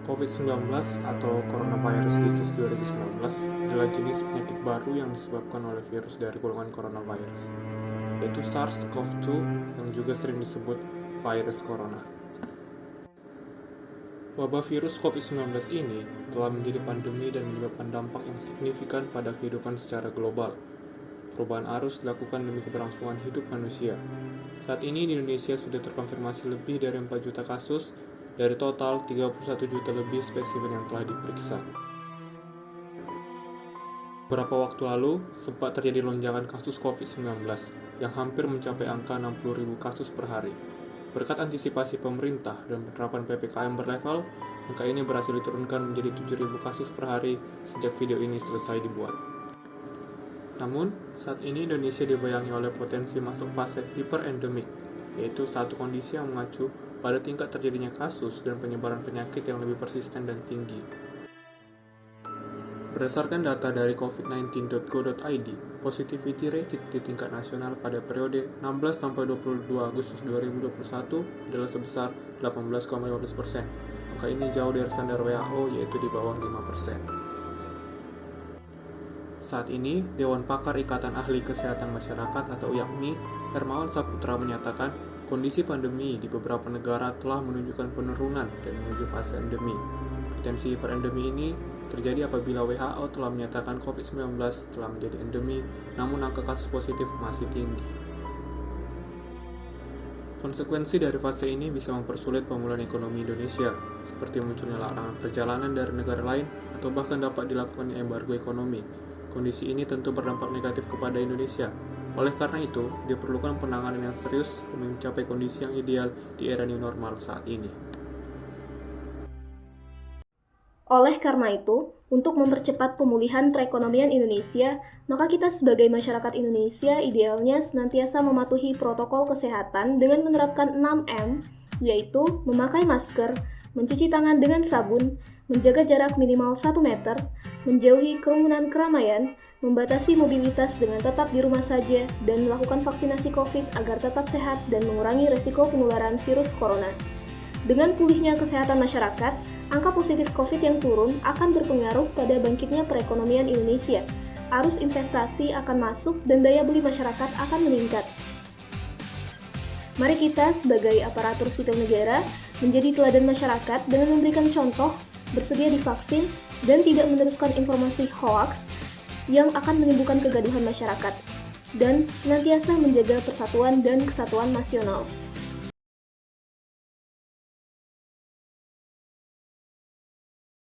COVID-19 atau Coronavirus Disease 2019 adalah jenis penyakit baru yang disebabkan oleh virus dari golongan coronavirus, yaitu SARS-CoV-2 yang juga sering disebut virus corona. Wabah virus COVID-19 ini telah menjadi pandemi dan menyebabkan dampak yang signifikan pada kehidupan secara global. Perubahan arus dilakukan demi keberlangsungan hidup manusia. Saat ini di Indonesia sudah terkonfirmasi lebih dari 4 juta kasus, dari total 31 juta lebih spesimen yang telah diperiksa. Beberapa waktu lalu, sempat terjadi lonjakan kasus COVID-19 yang hampir mencapai angka 60.000 kasus per hari. Berkat antisipasi pemerintah dan penerapan PPKM berlevel, angka ini berhasil diturunkan menjadi 7.000 kasus per hari sejak video ini selesai dibuat. Namun, saat ini Indonesia dibayangi oleh potensi masuk fase hiperendemik, yaitu satu kondisi yang mengacu pada tingkat terjadinya kasus dan penyebaran penyakit yang lebih persisten dan tinggi. Berdasarkan data dari covid19.go.id, positivity rate di tingkat nasional pada periode 16-22 Agustus 2021 adalah sebesar 18,15%. Angka ini jauh dari standar WHO, yaitu di bawah 5%. Saat ini, Dewan Pakar Ikatan Ahli Kesehatan Masyarakat atau IAKMI, Hermawan Saputra menyatakan kondisi pandemi di beberapa negara telah menunjukkan penurunan dan menuju fase endemi. Potensi hiperendemi ini terjadi apabila WHO telah menyatakan COVID-19 telah menjadi endemi, namun angka kasus positif masih tinggi. Konsekuensi dari fase ini bisa mempersulit pemulihan ekonomi Indonesia, seperti munculnya larangan perjalanan dari negara lain atau bahkan dapat dilakukan embargo ekonomi. Kondisi ini tentu berdampak negatif kepada Indonesia. Oleh karena itu, diperlukan penanganan yang serius demi mencapai kondisi yang ideal di era new normal saat ini. Oleh karena itu, untuk mempercepat pemulihan perekonomian Indonesia, maka kita sebagai masyarakat Indonesia idealnya senantiasa mematuhi protokol kesehatan dengan menerapkan 6M, yaitu memakai masker, mencuci tangan dengan sabun, menjaga jarak minimal 1 meter, menjauhi kerumunan keramaian, membatasi mobilitas dengan tetap di rumah saja, dan melakukan vaksinasi COVID agar tetap sehat dan mengurangi resiko penularan virus corona. Dengan pulihnya kesehatan masyarakat, angka positif COVID yang turun akan berpengaruh pada bangkitnya perekonomian Indonesia. Arus investasi akan masuk dan daya beli masyarakat akan meningkat. Mari kita sebagai aparatur sipil negara menjadi teladan masyarakat dengan memberikan contoh, bersedia divaksin, dan tidak meneruskan informasi hoaks yang akan menimbulkan kegaduhan masyarakat, dan senantiasa menjaga persatuan dan kesatuan nasional.